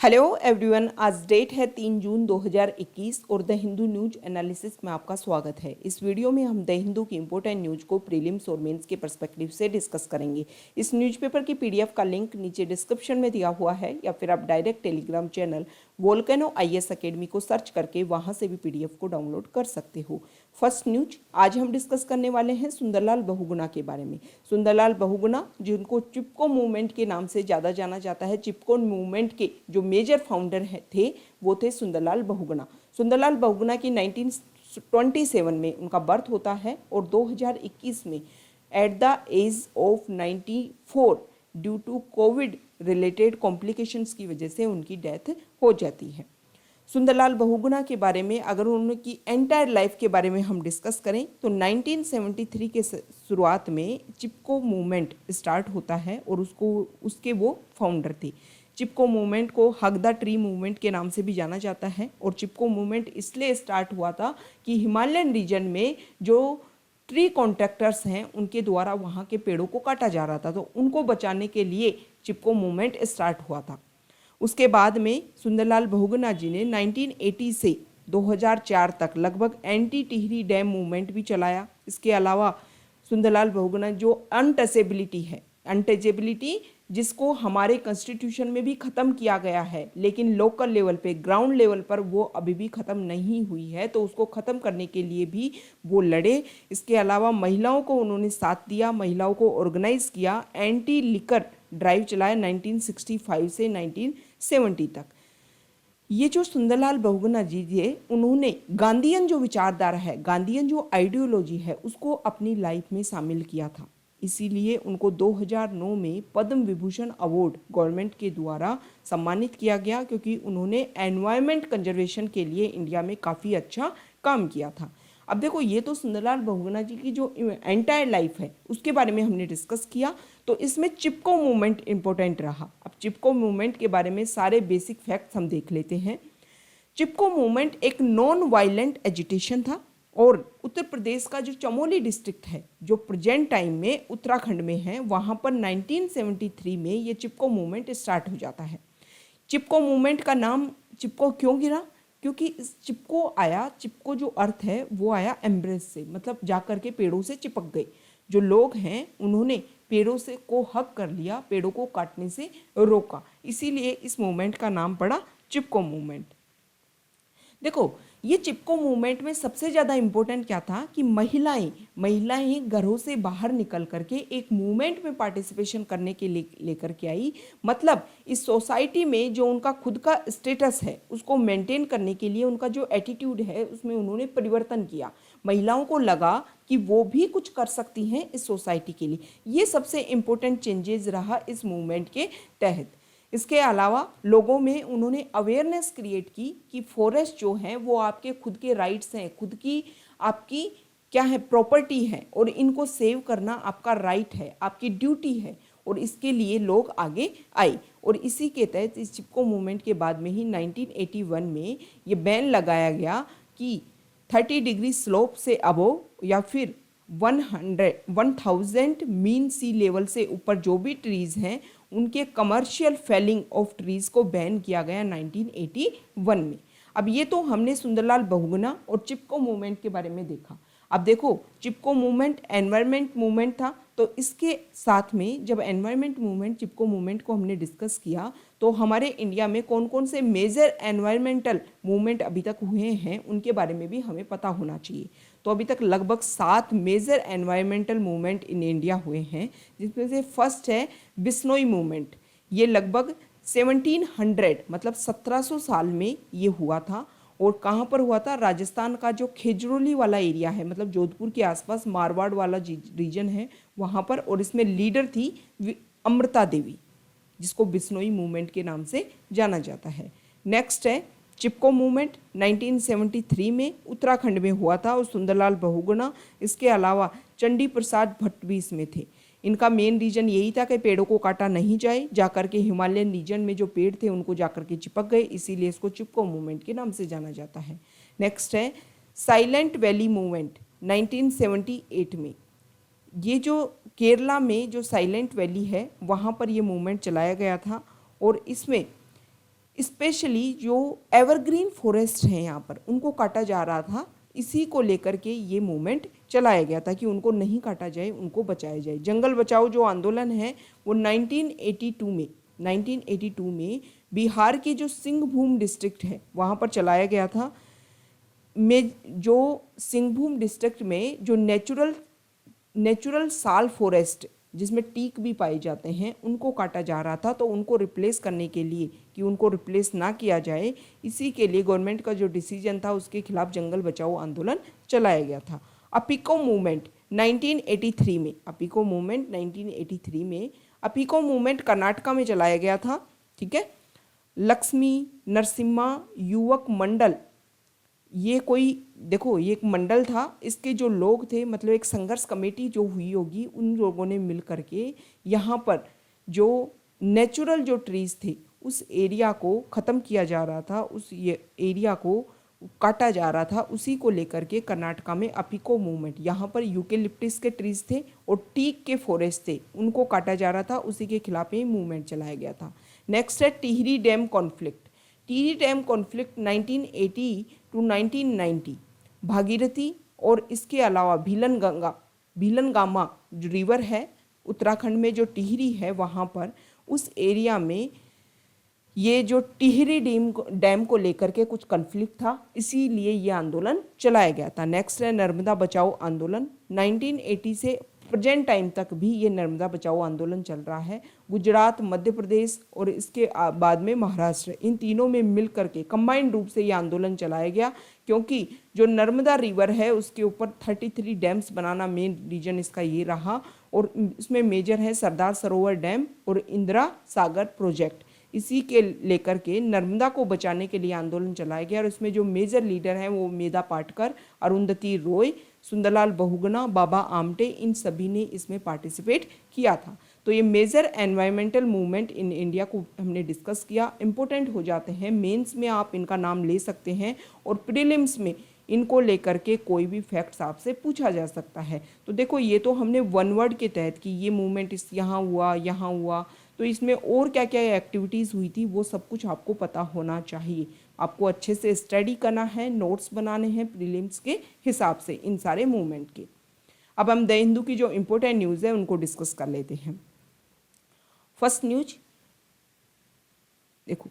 Hello everyone, आज date है 3 जून 2021 और द हिंदू न्यूज एनालिसिस में आपका स्वागत है। इस वीडियो में हम द हिंदू की इंपॉर्टेंट न्यूज को प्रीलिम्स और मेंस के पर्सपेक्टिव से डिस्कस करेंगे। इस न्यूज़पेपर की पीडीएफ का लिंक नीचे डिस्क्रिप्शन में दिया हुआ है या फिर आप direct Telegram channel volcano IAS academy को सर्च करके वहां से भी पीडीएफ को डाउनलोड कर सकते हो। फर्स्ट न्यूज आज हम डिस्कस करने वाले हैं सुंदरलाल बहुगुणा के बारे में। सुंदरलाल बहुगुणा, जिनको चिपको मूवमेंट के नाम से ज़्यादा जाना जाता है, चिपको मूवमेंट के जो मेजर फाउंडर थे वो थे सुंदरलाल बहुगुणा। सुंदरलाल बहुगुणा की 1927 में उनका बर्थ होता है और 2021 में at the age of 94 due to COVID related complications की वजह से उनकी डेथ हो जाती है। सुंदरलाल बहुगुणा के बारे में अगर उनकी एंटायर लाइफ के बारे में हम डिस्कस करें तो 1973 के शुरुआत में चिपको मूवमेंट स्टार्ट होता है और उसके वो फाउंडर थे। चिपको मूवमेंट को हग द ट्री मूवमेंट के नाम से भी जाना जाता है और चिपको मूवमेंट इसलिए स्टार्ट हुआ था कि हिमालयन रीजन में जो ट्री कॉन्ट्रैक्टर्स हैं उनके द्वारा वहाँ के पेड़ों को काटा जा रहा था, तो उनको बचाने के लिए चिपको मूवमेंट स्टार्ट हुआ था। उसके बाद में सुंदरलाल बहुगुणा जी ने 1980 से 2004 तक लगभग एंटी टिहरी डैम मूवमेंट भी चलाया। इसके अलावा सुंदरलाल बहुगुणा जो अनटचेबिलिटी है, अनटचेबिलिटी जिसको हमारे कॉन्स्टिट्यूशन में भी ख़त्म किया गया है लेकिन लोकल लेवल पे, ग्राउंड लेवल पर वो अभी भी ख़त्म नहीं हुई है, तो उसको ख़त्म करने के लिए भी वो लड़े। इसके अलावा महिलाओं को उन्होंने साथ दिया, महिलाओं को ऑर्गेनाइज किया, एंटी लिकर ड्राइव चलाया 1965 से 1970 तक। ये जो सुंदरलाल बहुगुणा जी थे, उन्होंने गांधीयन जो विचारधारा है, गांधीयन जो आइडियोलॉजी है, उसको अपनी लाइफ में शामिल किया था। इसीलिए उनको 2009 में पद्म विभूषण अवार्ड गवर्नमेंट के द्वारा सम्मानित किया गया, क्योंकि उन्होंने एनवायरनमेंट कंजर्वेशन के लिए इंडिया में काफ़ी अच्छा काम किया था। अब देखो, ये तो सुंदरलाल बहुगुणा जी की जो एंटायर लाइफ है उसके बारे में हमने डिस्कस किया, तो इसमें चिपको मूवमेंट इंपॉर्टेंट रहा। अब चिपको मूवमेंट के बारे में सारे बेसिक फैक्ट्स हम देख लेते हैं। चिपको मूवमेंट एक नॉन वायलेंट एजिटेशन था और उत्तर प्रदेश का जो चमोली डिस्ट्रिक्ट है, जो प्रेजेंट टाइम में उत्तराखंड में है, वहाँ पर 1973 में ये चिपको मूवमेंट स्टार्ट हो जाता है। चिपको मूवमेंट का नाम चिपको क्यों गिरा? क्योंकि इस चिपको आया, चिपको जो अर्थ है वो आया एम्ब्रेस से, मतलब जाकर के पेड़ों से चिपक गए। जो लोग हैं उन्होंने पेड़ों से को हक कर लिया, पेड़ों को काटने से रोका, इसीलिए इस मूवमेंट का नाम पड़ा चिपको मूवमेंट। देखो, ये चिपको मूवमेंट में सबसे ज़्यादा इम्पोर्टेंट क्या था कि महिलाएं घरों से बाहर निकल करके एक मूवमेंट में पार्टिसिपेशन करने के लेकर के आई। मतलब इस सोसाइटी में जो उनका खुद का स्टेटस है उसको मेंटेन करने के लिए उनका जो एटीट्यूड है उसमें उन्होंने परिवर्तन किया। महिलाओं को लगा कि वो भी कुछ कर सकती हैं इस सोसाइटी के लिए। ये सबसे इम्पोर्टेंट चेंजेस रहा इस मूवमेंट के तहत। इसके अलावा लोगों में उन्होंने अवेयरनेस क्रिएट की कि फॉरेस्ट जो हैं वो आपके खुद के राइट्स हैं, खुद की आपकी क्या है, प्रॉपर्टी है, और इनको सेव करना आपका राइट है, आपकी ड्यूटी है, और इसके लिए लोग आगे आए। और इसी के तहत इस चिपको मूवमेंट के बाद में ही 1981 में ये बैन लगाया गया कि 30 डिग्री स्लोप से अबोव या फिर 1000 मीन सी लेवल से ऊपर जो भी ट्रीज़ हैं उनके कमर्शियल फेलिंग ऑफ ट्रीज़ को बैन किया गया 1981 में। अब ये तो हमने सुंदरलाल बहुगुणा और चिपको मूवमेंट के बारे में देखा। अब देखो, चिपको मूवमेंट एनवायरनमेंट मूवमेंट था, तो इसके साथ में जब एनवायरनमेंट मूवमेंट, चिपको मूवमेंट को हमने डिस्कस किया, तो हमारे इंडिया में कौन कौन से मेजर एनवायरनमेंटल मूवमेंट अभी तक हुए हैं उनके बारे में भी हमें पता होना चाहिए। तो अभी तक लगभग 7 major environmental movement in India हुए हैं, जिसमें से फर्स्ट है बिश्नोई मूवमेंट। ये लगभग 1700 मतलब 1700 साल में ये हुआ था। और कहाँ पर हुआ था? राजस्थान का जो खेजरोली वाला एरिया है, मतलब जोधपुर के आसपास मारवाड़ वाला रीजन है वहाँ पर, और इसमें लीडर थी अमृता देवी, जिसको बिश्नोई मूवमेंट के नाम से जाना जाता है। नेक्स्ट है चिपको मूवमेंट 1973 में उत्तराखंड में हुआ था और सुंदरलाल बहुगुणा, इसके अलावा चंडी प्रसाद भट्ट भी इसमें थे। इनका मेन रीजन यही था कि पेड़ों को काटा नहीं जाए, जाकर के हिमालयन रीजन में जो पेड़ थे उनको जाकर के चिपक गए, इसीलिए इसको चिपको मूवमेंट के नाम से जाना जाता है। नेक्स्ट है साइलेंट वैली मूवमेंट 1978 में। ये जो केरला में जो साइलेंट वैली है वहाँ पर ये मूवमेंट चलाया गया था और इसमें स्पेशली जो एवरग्रीन फॉरेस्ट हैं यहाँ पर उनको काटा जा रहा था। इसी को लेकर के ये मूवमेंट चलाया गया था कि उनको नहीं काटा जाए, उनको बचाया जाए। जंगल बचाओ जो आंदोलन है वो 1982 में बिहार की जो सिंहभूम डिस्ट्रिक्ट है वहाँ पर चलाया गया था। में जो सिंहभूम डिस्ट्रिक्ट में जो नेचुरल साल फॉरेस्ट जिसमें टीक भी पाए जाते हैं उनको काटा जा रहा था। तो उनको रिप्लेस करने के लिए कि उनको रिप्लेस ना किया जाए, इसी के लिए गवर्नमेंट का जो डिसीजन था उसके खिलाफ जंगल बचाओ आंदोलन चलाया गया था। अपिको मूवमेंट 1983 में, अपिको मूवमेंट 1983 में, अपिको मूवमेंट कर्नाटका में चलाया गया था। ठीक है, लक्ष्मी नरसिम्हा युवक मंडल, ये कोई देखो ये एक मंडल था, इसके जो लोग थे मतलब एक संघर्ष कमेटी जो हुई होगी उन लोगों ने मिल करके यहाँ पर जो नेचुरल जो ट्रीज थे उस एरिया को ख़त्म किया जा रहा था, उस ये एरिया को काटा जा रहा था। उसी को लेकर के कर्नाटका में अपिको मूवमेंट, यहाँ पर यूकेलिप्टिस के ट्रीज थे और टीक के फॉरेस्ट थे, उनको काटा जा रहा था, उसी के खिलाफ ये मूवमेंट चलाया गया था। नेक्स्ट है Tehri dam conflict. Tehri dam conflict 1980 to 1990 Bhagirathi और इसके अलावा भीलनगामा जो रिवर है उत्तराखंड में जो टिहरी है वहाँ पर उस एरिया में ये जो टिहरी डैम को लेकर के कुछ कन्फ्लिक्ट था, इसीलिए ये आंदोलन चलाया गया था। नेक्स्ट है नर्मदा बचाओ आंदोलन। 1980 से प्रेजेंट टाइम तक भी ये नर्मदा बचाओ आंदोलन चल रहा है। गुजरात, मध्य प्रदेश और इसके बाद में महाराष्ट्र, इन तीनों में मिल करके कंबाइंड रूप से ये आंदोलन चलाया गया, क्योंकि जो नर्मदा रिवर है उसके ऊपर 33 डैम्स बनाना मेन रीजन इसका ये रहा और इसमें मेजर है सरदार सरोवर डैम और इंदिरा सागर प्रोजेक्ट। इसी के लेकर के नर्मदा को बचाने के लिए आंदोलन चलाया गया और इसमें जो मेजर लीडर हैं वो मेधा पाटकर, अरुंधति रॉय, सुंदरलाल बहुगुणा, बाबा आमटे, इन सभी ने इसमें पार्टिसिपेट किया था। तो ये major environmental movement in India को हमने डिस्कस किया। इंपॉर्टेंट हो जाते हैं, मेंस में आप इनका नाम ले सकते हैं और प्रीलिम्स में इनको लेकर के कोई भी फैक्ट्स आपसे पूछा जा सकता है। तो देखो ये तो हमने वन वर्ड के तहत कि ये मूवमेंट इस यहाँ हुआ, तो इसमें और क्या क्या एक्टिविटीज़ हुई थी वो सब कुछ आपको पता होना चाहिए। आपको अच्छे से स्टडी करना है, नोट्स बनाने हैं प्रीलिम्स के हिसाब से इन सारे मूवमेंट के। अब हम द हिंदू की जो इम्पोर्टेंट न्यूज़ है उनको डिस्कस कर लेते हैं। फर्स्ट न्यूज देखो,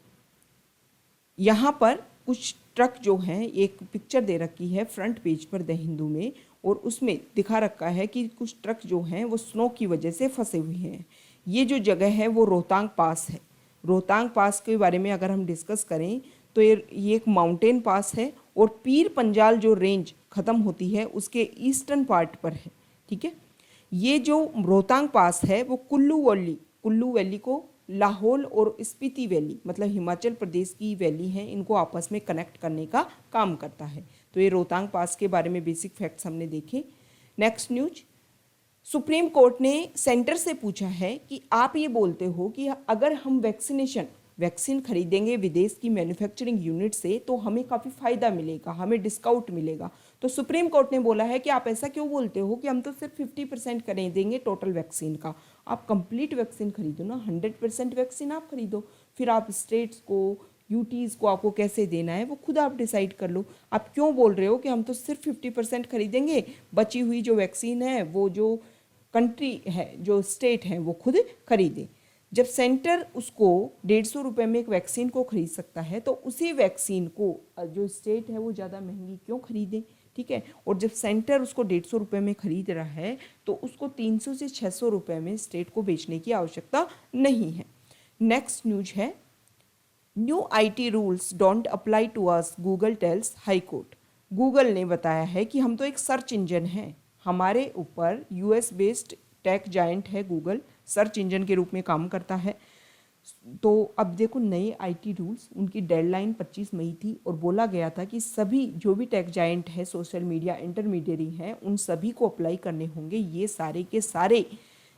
यहाँ पर कुछ ट्रक जो हैं, एक पिक्चर दे रखी है फ्रंट पेज पर द हिंदू में और उसमें दिखा रखा है कि कुछ ट्रक जो हैं वो स्नो की वजह से फंसे हुए हैं। ये जो जगह है वो रोहतांग पास है। रोहतांग पास के बारे में अगर हम डिस्कस करें तो ये एक माउंटेन पास है और पीर पंजाल जो रेंज ख़त्म होती है उसके ईस्टर्न पार्ट पर है। ठीक है, ये जो रोहतांग पास है वो कुल्लू वैली को लाहौल और स्पीति वैली मतलब हिमाचल प्रदेश की वैली हैं, इनको आपस में कनेक्ट करने का काम करता है। तो ये रोहतांग पास के बारे में बेसिक फैक्ट्स हमने देखे। नेक्स्ट न्यूज, सुप्रीम कोर्ट ने सेंटर से पूछा है कि आप ये बोलते हो कि अगर हम वैक्सीन खरीदेंगे विदेश की मैन्युफैक्चरिंग यूनिट से तो हमें काफ़ी फ़ायदा मिलेगा, हमें डिस्काउंट मिलेगा। तो सुप्रीम कोर्ट ने बोला है कि आप ऐसा क्यों बोलते हो कि हम तो सिर्फ 50% खरीदेंगे टोटल वैक्सीन का, आप कंप्लीट वैक्सीन खरीदो ना, 100% वैक्सीन आप खरीदो, फिर आप स्टेट्स को यूटीज़ को आपको कैसे देना है वो खुद आप डिसाइड कर लो। आप क्यों बोल रहे हो कि हम तो सिर्फ 50% खरीदेंगे, बची हुई जो वैक्सीन है वो जो कंट्री है, जो स्टेट है वो खुद खरीदे। जब सेंटर उसको 150 रुपये में एक वैक्सीन को खरीद सकता है तो उसी वैक्सीन को जो स्टेट है वो ज़्यादा महंगी क्यों खरीदे। ठीक है, और जब सेंटर उसको 150 रुपये में खरीद रहा है तो उसको 300 से 600 रुपये में स्टेट को बेचने की आवश्यकता नहीं है। नेक्स्ट न्यूज है, new IT rules don't apply to us, Google tells high court. Google ने बताया है कि हम तो एक सर्च इंजन है, हमारे ऊपर US बेस्ड टेक जायंट है गूगल, सर्च इंजन के रूप में काम करता है। तो अब देखो नए IT रूल्स, उनकी डेडलाइन 25 मई थी और बोला गया था कि सभी जो भी टेक जायंट है, सोशल मीडिया इंटरमीडियरी हैं, उन सभी को अप्लाई करने होंगे ये सारे के सारे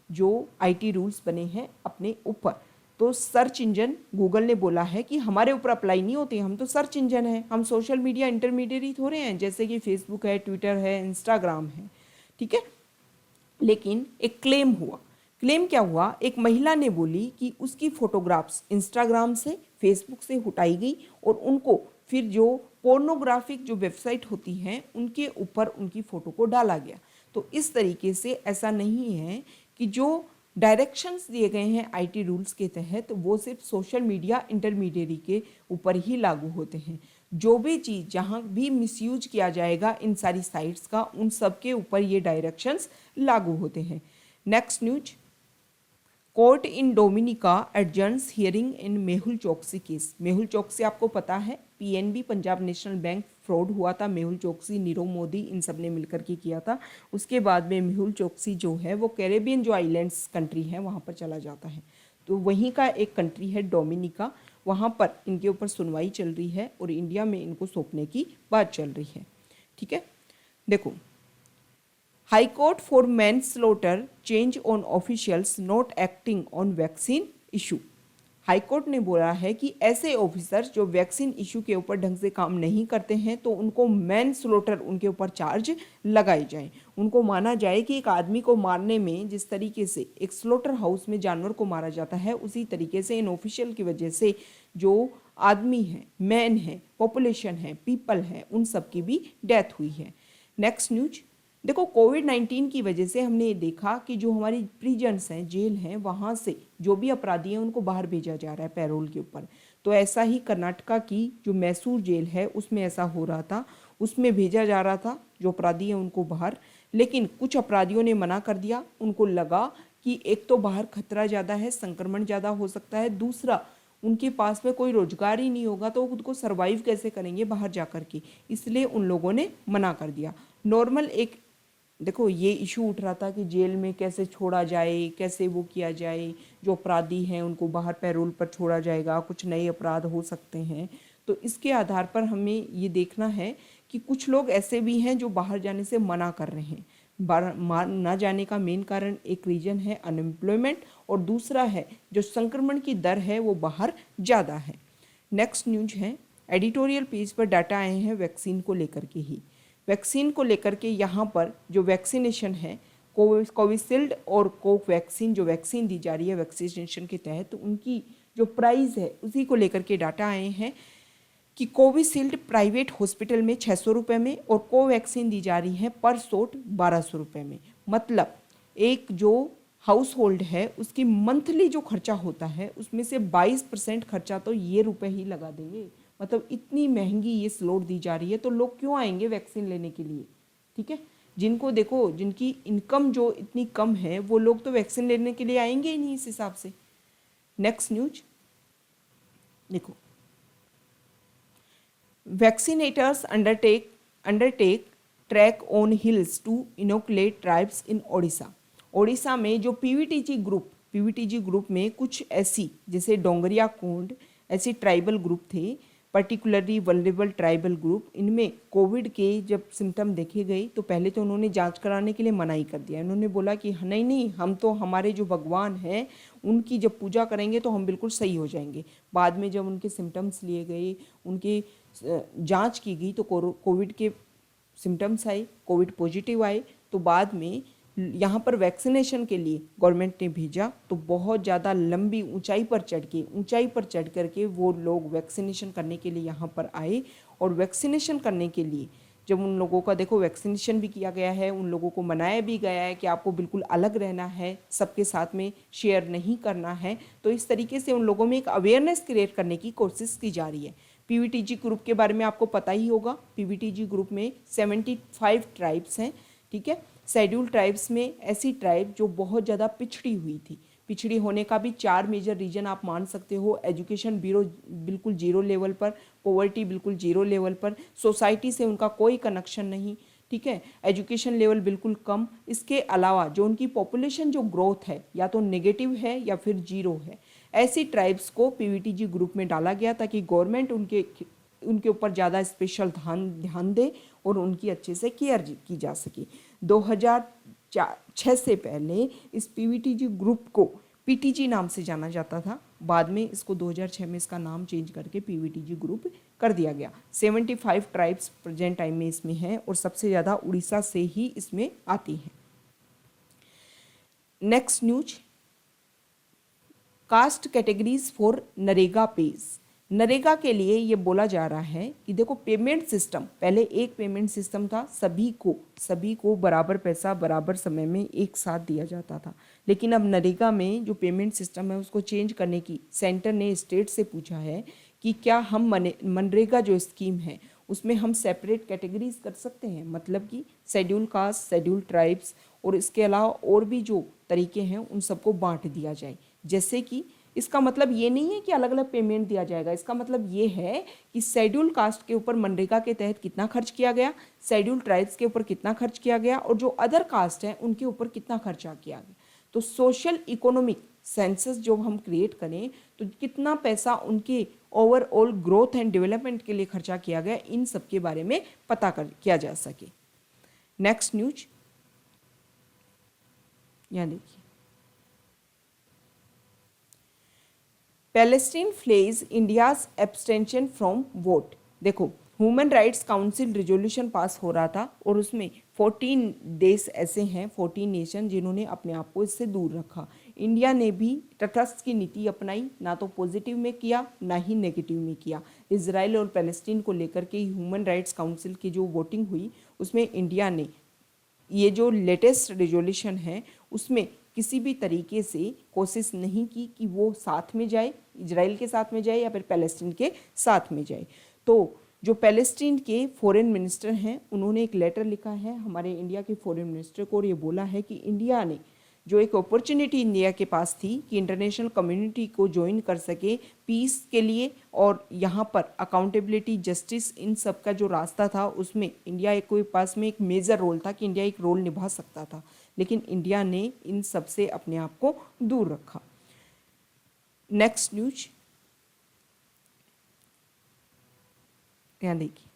जो IT रूल्स बने हैं अपने ऊपर। तो सर्च इंजन गूगल ने बोला है कि हमारे ऊपर अप्लाई नहीं होते, हम तो सर्च इंजन है, हम सोशल मीडिया इंटरमीडियरी थोड़े हैं जैसे कि फेसबुक है, ट्विटर है, इंस्टाग्राम है। ठीक है, लेकिन एक क्लेम क्या हुआ, एक महिला ने बोली कि उसकी फोटोग्राफ्स इंस्टाग्राम से फेसबुक से हटाई गई और उनको फिर जो पोर्नोग्राफिक जो वेबसाइट होती हैं उनके ऊपर उनकी फ़ोटो को डाला गया। तो इस तरीके से ऐसा नहीं है कि जो डायरेक्शंस दिए गए हैं आईटी रूल्स के तहत वो सिर्फ सोशल मीडिया इंटरमीडियरी के ऊपर ही लागू होते हैं। जो भी चीज़ जहाँ भी मिसयूज किया जाएगा इन सारी साइट्स का, उन सब के ऊपर ये डायरेक्शंस लागू होते हैं। Next news, court in Dominica adjourns hearing in Mehul Choksi case. Mehul Choksi आपको पता है PNB Punjab national bank fraud हुआ था, मेहुल चोकसी, नीरव मोदी, इन सब ने मिलकर के किया था। उसके बाद में मेहुल चोकसी जो है वो कैरेबियन जो आइलैंड्स कंट्री है वहाँ पर चला जाता है। तो वहीं का एक कंट्री है डोमिनिका, वहाँ पर इनके ऊपर सुनवाई चल रही है और इंडिया में इनको सौंपने की बात चल रही है। ठीक है, देखो, high court for manslaughter charge on officials not acting on vaccine issue. High court ने बोला है कि ऐसे ऑफिसर्स जो वैक्सीन इशू के ऊपर ढंग से काम नहीं करते हैं तो उनको मैनस्लॉटर, उनके ऊपर चार्ज लगाए जाएं। उनको माना जाए कि एक आदमी को मारने में जिस तरीके से एक स्लॉटर हाउस में जानवर को मारा जाता है, उसी तरीके से इन ऑफिशियल की वजह से जो आदमी हैं, मैन हैं, पॉपुलेशन है, पीपल है, उन सब की भी डेथ हुई है। नेक्स्ट न्यूज, देखो, कोविड-19 की वजह से हमने ये देखा कि जो हमारी प्रिजन्स हैं, जेल हैं, वहाँ से जो भी अपराधी हैं उनको बाहर भेजा जा रहा है पैरोल के ऊपर। तो ऐसा ही कर्नाटका की जो मैसूर जेल है उसमें ऐसा हो रहा था, उसमें भेजा जा रहा था जो अपराधी हैं उनको बाहर, लेकिन कुछ अपराधियों ने मना कर दिया। उनको लगा कि एक तो बाहर खतरा ज़्यादा है, संक्रमण ज़्यादा हो सकता है, दूसरा उनके पास में कोई रोजगार ही नहीं होगा तो वो खुद को सर्वाइव कैसे करेंगे बाहर जा कर के, इसलिए उन लोगों ने मना कर दिया। नॉर्मल एक, देखो, ये इशू उठ रहा था कि जेल में कैसे छोड़ा जाए, कैसे वो किया जाए, जो अपराधी हैं उनको बाहर पैरोल पर छोड़ा जाएगा, कुछ नए अपराध हो सकते हैं। तो इसके आधार पर हमें ये देखना है कि कुछ लोग ऐसे भी हैं जो बाहर जाने से मना कर रहे हैं। बाहर ना जाने का मेन कारण एक रीजन है अनएम्प्लॉयमेंट और दूसरा है जो संक्रमण की दर है वो बाहर ज़्यादा है। नेक्स्ट न्यूज है, एडिटोरियल पेज पर डाटा आए हैं वैक्सीन को लेकर के ही। वैक्सीन को लेकर के यहाँ पर जो वैक्सीनेशन है, कोविशील्ड और कोवैक्सीन जो वैक्सीन दी जा रही है वैक्सीनेशन के तहत, तो उनकी जो प्राइस है उसी को लेकर के डाटा आए हैं कि कोविशील्ड प्राइवेट हॉस्पिटल में 600 रुपये में और कोवैक्सीन दी जा रही है पर शॉट 1200 रुपये में। मतलब एक जो हाउस होल्ड है उसकी मंथली जो खर्चा होता है उसमें से 22% खर्चा तो ये रुपए ही लगा देंगे। मतलब इतनी महंगी ये स्लॉट दी जा रही है तो लोग क्यों आएंगे वैक्सीन लेने के लिए। ठीक है, जिनको देखो, जिनकी इनकम जो इतनी कम है वो लोग तो वैक्सीन लेने के लिए आएंगे ही नहीं इस हिसाब से। नेक्स्ट न्यूज देखो, vaccinators undertake trek on hills to inoculate tribes in Odisha. Odisha में जो पीवीटीजी ग्रुप में कुछ ऐसी, जैसे डोंगरिया कोंड, ऐसे ट्राइबल ग्रुप थे, पर्टिकुलरली वल्नरेबल ट्राइबल ग्रुप, इनमें कोविड के जब सिम्टम देखे गए तो पहले तो उन्होंने जांच कराने के लिए मनाही कर दिया। उन्होंने बोला कि नहीं, हम तो हमारे जो भगवान हैं उनकी जब पूजा करेंगे तो हम बिल्कुल सही हो जाएंगे। बाद में जब उनके सिम्टम्स लिए गए, उनके जांच की गई तो कोविड के सिम्टम्स आए, कोविड पॉजिटिव आए। तो बाद में यहाँ पर वैक्सीनेशन के लिए गवर्नमेंट ने भेजा तो बहुत ज़्यादा लंबी ऊंचाई पर चढ़ करके वो लोग वैक्सीनेशन करने के लिए यहाँ पर आए। और वैक्सीनेशन करने के लिए जब उन लोगों का, देखो, वैक्सीनेशन भी किया गया है, उन लोगों को मनाया भी गया है कि आपको बिल्कुल अलग रहना है, सबके साथ में शेयर नहीं करना है। तो इस तरीके से उन लोगों में एक अवेयरनेस क्रिएट करने की कोशिश की जा रही है। पीवीटीजी ग्रुप के बारे में आपको पता ही होगा। पीवीटीजी ग्रुप में 75 ट्राइब्स हैं। ठीक है, शेड्यूल ट्राइब्स में ऐसी ट्राइब जो बहुत ज़्यादा पिछड़ी हुई थी। पिछड़ी होने का भी 4 मेजर रीजन आप मान सकते हो। एजुकेशन बिल्कुल जीरो लेवल पर, पॉवर्टी बिल्कुल जीरो लेवल पर, सोसाइटी से उनका कोई कनेक्शन नहीं। ठीक है, एजुकेशन लेवल बिल्कुल कम। इसके अलावा जो उनकी पॉपुलेशन जो ग्रोथ है या तो नेगेटिव है या फिर जीरो है। ऐसी ट्राइब्स को पीवीटीजी ग्रुप में डाला गया ताकि गवर्नमेंट उनके ऊपर ज़्यादा स्पेशल ध्यान दे और उनकी अच्छे से केयर की जा सके। 2006 से पहले इस पीवीटीजी ग्रुप को पीटीजी नाम से जाना जाता था। बाद में इसको 2006 में इसका नाम चेंज करके पीवीटीजी ग्रुप कर दिया गया। 75 ट्राइब्स प्रेजेंट टाइम में इसमें हैं और सबसे ज़्यादा उड़ीसा से ही इसमें आती हैं। Next news, caste categories for NREGA page. NREGA के लिए ये बोला जा रहा है कि देखो पेमेंट सिस्टम, पहले एक पेमेंट सिस्टम था, सभी को बराबर पैसा बराबर समय में एक साथ दिया जाता था। लेकिन अब नरेगा में जो पेमेंट सिस्टम है उसको चेंज करने की सेंटर ने स्टेट से पूछा है कि क्या हम मनरेगा जो स्कीम है उसमें हम सेपरेट कैटेगरीज कर सकते हैं, मतलब कि शेड्यूल कास्ट, शेड्यूल ट्राइब्स और इसके अलावा और भी जो तरीके हैं उन सबको बांट दिया जाए। जैसे कि इसका मतलब ये नहीं है कि अलग अलग पेमेंट दिया जाएगा, इसका मतलब ये है कि शेड्यूल कास्ट के ऊपर मनरेगा के तहत कितना खर्च किया गया, शेड्यूल ट्राइब्स के ऊपर कितना खर्च किया गया और जो अदर कास्ट हैं उनके ऊपर कितना खर्चा किया गया। तो सोशल इकोनॉमिक सेंसस जो हम क्रिएट करें तो कितना पैसा उनके ओवरऑल ग्रोथ एंड डेवलपमेंट के लिए खर्चा किया गया, इन सब के बारे में पता किया जा सके। नेक्स्ट न्यूज यहाँ देखिए, Palestine flags India's abstention from vote. देखो human rights council resolution pass हो रहा था और उसमें 14 देश ऐसे हैं, 14 नेशन जिन्होंने अपने आप को इससे दूर रखा। इंडिया ने भी तटस्थ की नीति अपनाई, ना तो पॉजिटिव में किया ना ही नेगेटिव में किया। इजराइल और पैलेस्टीन को लेकर के ह्यूमन राइट्स काउंसिल की जो वोटिंग हुई उसमें इंडिया ने ये जो लेटेस्ट रिजोल्यूशन है उसमें किसी भी तरीके से कोशिश नहीं की कि वो साथ में जाए, इजराइल के साथ में जाए या फिर पैलेस्टीन के साथ में जाए। तो जो पैलेस्टीन के फॉरेन मिनिस्टर हैं उन्होंने एक लेटर लिखा है हमारे इंडिया के फॉरेन मिनिस्टर को और ये बोला है कि इंडिया ने जो एक अपॉर्चुनिटी इंडिया के पास थी कि इंटरनेशनल कम्युनिटी को ज्वाइन कर सके पीस के लिए और यहाँ पर अकाउंटेबिलिटी, जस्टिस, इन सब का जो रास्ता था उसमें इंडिया के पास में एक मेजर रोल था कि इंडिया एक रोल निभा सकता था, लेकिन इंडिया ने इन सब से अपने आप को दूर रखा। नेक्स्ट न्यूज यहाँ देखिए,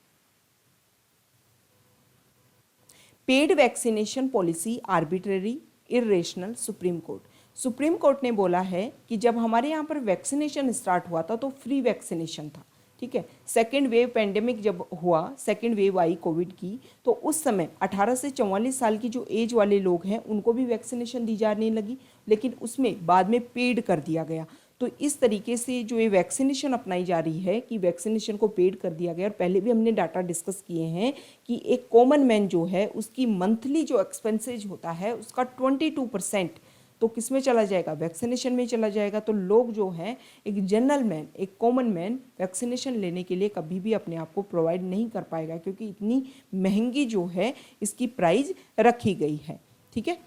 paid vaccination policy arbitrary irrational. Supreme court ने बोला है कि जब हमारे यहाँ पर वैक्सीनेशन स्टार्ट हुआ था तो फ्री वैक्सीनेशन था, ठीक है। सेकेंड वेव पेंडेमिक जब हुआ, सेकेंड वेव आई कोविड की, तो उस समय 18 से 44 साल की जो एज वाले लोग हैं उनको भी वैक्सीनेशन दी जाने लगी, लेकिन उसमें बाद में पेड कर दिया गया। तो इस तरीके से जो ये वैक्सीनेशन अपनाई जा रही है कि वैक्सीनेशन को पेड कर दिया गया। और पहले भी हमने डाटा डिस्कस किए हैं कि एक कॉमन मैन जो है उसकी मंथली जो एक्सपेंसेज होता है उसका 22% तो किस में चला जाएगा, वैक्सीनेशन में चला जाएगा। तो लोग जो हैं, एक जनरल मैन, एक कॉमन मैन वैक्सीनेशन लेने के लिए कभी भी अपने आप को प्रोवाइड नहीं कर पाएगा क्योंकि इतनी महंगी जो है इसकी प्राइस रखी गई है, ठीक है।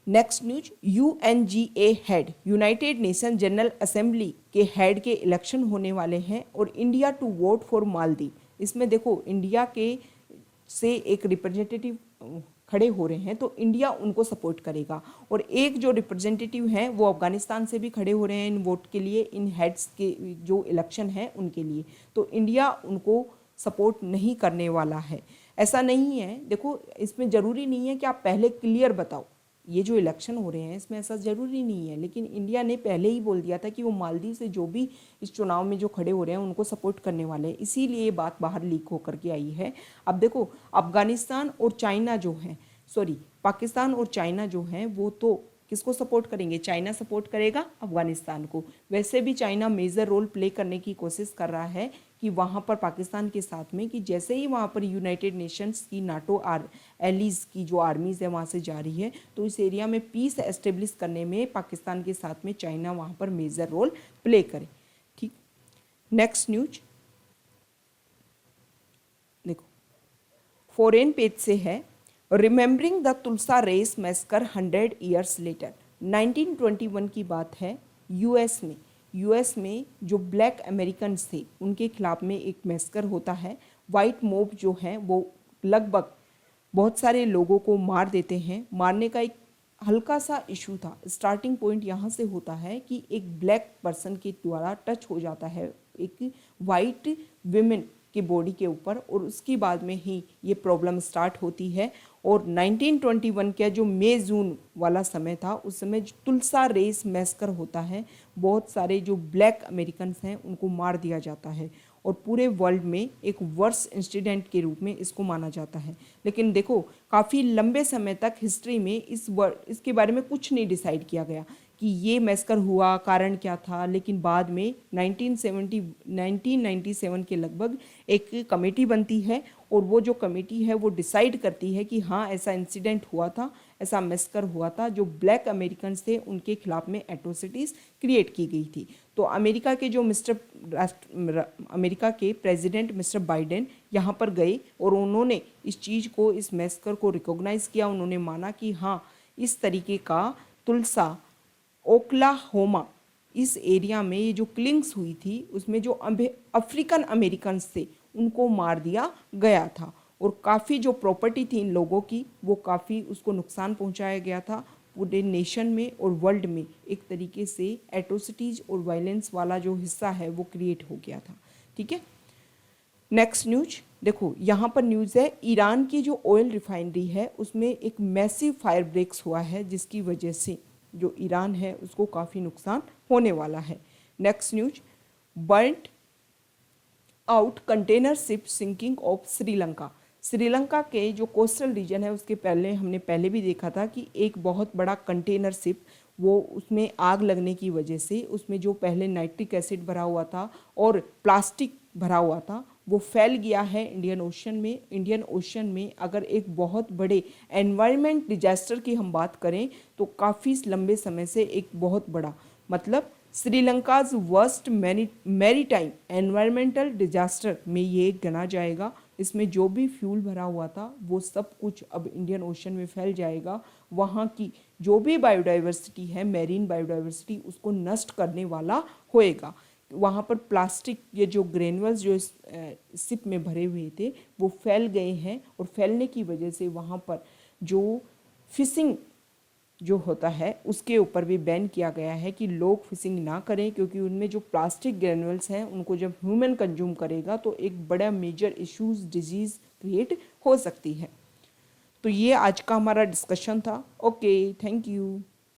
Next news, UNGA head, United Nation General Assembly के हेड के इलेक्शन होने वाले हैं और India to vote for Maldives. इसमें देखो इंडिया के से एक रिप्रेजेंटेटिव खड़े हो रहे हैं तो इंडिया उनको सपोर्ट करेगा और एक जो रिप्रेजेंटेटिव हैं वो अफगानिस्तान से भी खड़े हो रहे हैं इन वोट के लिए, इन हेड्स के जो इलेक्शन है उनके लिए। तो इंडिया उनको सपोर्ट नहीं करने वाला है, ऐसा नहीं है। देखो इसमें ज़रूरी नहीं है कि आप पहले क्लियर बताओ ये जो इलेक्शन हो रहे हैं इसमें ऐसा ज़रूरी नहीं है, लेकिन इंडिया ने पहले ही बोल दिया था कि वो मालदीव से जो भी इस चुनाव में जो खड़े हो रहे हैं उनको सपोर्ट करने वाले हैं, इसीलिए ये बात बाहर लीक होकर के आई है। अब देखो अफगानिस्तान और चाइना जो हैं, पाकिस्तान और चाइना जो हैं वो तो किसको सपोर्ट करेंगे, चाइना सपोर्ट करेगा अफगानिस्तान को। वैसे भी चाइना मेजर रोल प्ले करने की कोशिश कर रहा है कि वहाँ पर पाकिस्तान के साथ में, कि जैसे ही वहाँ पर यूनाइटेड नेशंस की नाटो एलीज की जो आर्मीज़ है वहाँ से जा रही है तो इस एरिया में पीस एस्टेब्लिश करने में पाकिस्तान के साथ में चाइना वहाँ पर मेजर रोल प्ले करे, ठीक। नेक्स्ट न्यूज देखो, फॉरेन पेज से है, remembering the Tulsa race massacre 100 years later. 1921 की बात है। यूएस में जो ब्लैक अमेरिकन्स थे उनके खिलाफ में एक मैस्कर होता है। वाइट मॉब जो है वो लगभग बहुत सारे लोगों को मार देते हैं। मारने का एक हल्का सा इशू था, स्टार्टिंग पॉइंट यहाँ से होता है कि एक ब्लैक पर्सन के द्वारा टच हो जाता है एक वाइट विमेन की बॉडी के ऊपर और उसके बाद में ही ये प्रॉब्लम स्टार्ट होती है। और 1921 का जो मई जून वाला समय था उस समय तुलसा रेस मैस्कर होता है, बहुत सारे जो ब्लैक अमेरिकन्स हैं उनको मार दिया जाता है और पूरे वर्ल्ड में एक वर्स्ट इंसिडेंट के रूप में इसको माना जाता है। लेकिन देखो काफ़ी लंबे समय तक हिस्ट्री में इसके बारे में कुछ नहीं डिसाइड किया गया कि ये मैस्कर हुआ, कारण क्या था। लेकिन बाद में 1997 के लगभग एक कमेटी बनती है और वो जो कमेटी है वो डिसाइड करती है कि हाँ ऐसा इंसिडेंट हुआ था, ऐसा मैस्कर हुआ था, जो ब्लैक अमेरिकन्स थे उनके खिलाफ में एट्रोसिटीज़ क्रिएट की गई थी। तो अमेरिका के जो अमेरिका के प्रेसिडेंट मिस्टर बाइडेन यहाँ पर गए और उन्होंने इस चीज़ को, इस मैस्कर को रिकॉग्नाइज़ किया। उन्होंने माना कि हाँ इस तरीके का तुलसा, ओक्लाहोमा, इस एरिया में ये जो किलिंग्स हुई थी उसमें जो अफ्रीकन अमेरिकन्स थे उनको मार दिया गया था और काफ़ी जो प्रॉपर्टी थी इन लोगों की वो काफ़ी उसको नुकसान पहुंचाया गया था। पूरे नेशन में और वर्ल्ड में एक तरीके से एट्रोसिटीज़ और वायलेंस वाला जो हिस्सा है वो क्रिएट हो गया था। ठीक है, नेक्स्ट न्यूज देखो, यहाँ पर न्यूज़ है ईरान की जो ऑयल रिफाइनरी है उसमें एक मैसिव फायर ब्रेक्स हुआ है जिसकी वजह से जो ईरान है उसको काफ़ी नुकसान होने वाला है। Next news, burnt out container ship sinking off Sri Lanka. Sri Lanka के जो कोस्टल रीजन है उसके हमने पहले भी देखा था कि एक बहुत बड़ा कंटेनर शिप, वो उसमें आग लगने की वजह से उसमें जो पहले नाइट्रिक एसिड भरा हुआ था और प्लास्टिक भरा हुआ था वो फैल गया है इंडियन ओशन में। इंडियन ओशन में अगर एक बहुत बड़े एनवायरनमेंट डिजास्टर की हम बात करें तो काफ़ी लंबे समय से एक बहुत बड़ा, मतलब Sri Lanka's worst maritime environmental disaster में ये गना जाएगा। इसमें जो भी फ्यूल भरा हुआ था वो सब कुछ अब इंडियन ओशन में फैल जाएगा। वहाँ की जो भी बायोडाइवर्सिटी है, मेरीन बायोडाइवर्सिटी, उसको नष्ट करने वाला होएगा। वहाँ पर प्लास्टिक, ये जो ग्रेनुअल्स जो शिप में भरे हुए थे वो फैल गए हैं और फैलने की वजह से वहाँ पर जो फिशिंग जो होता है उसके ऊपर भी बैन किया गया है कि लोग फिशिंग ना करें, क्योंकि उनमें जो प्लास्टिक ग्रेनुअल्स हैं उनको जब ह्यूमन कंज्यूम करेगा तो एक बड़ा मेजर इश्यूज, डिजीज़ क्रिएट हो सकती है। तो ये आज का हमारा डिस्कशन था। Okay, thank you.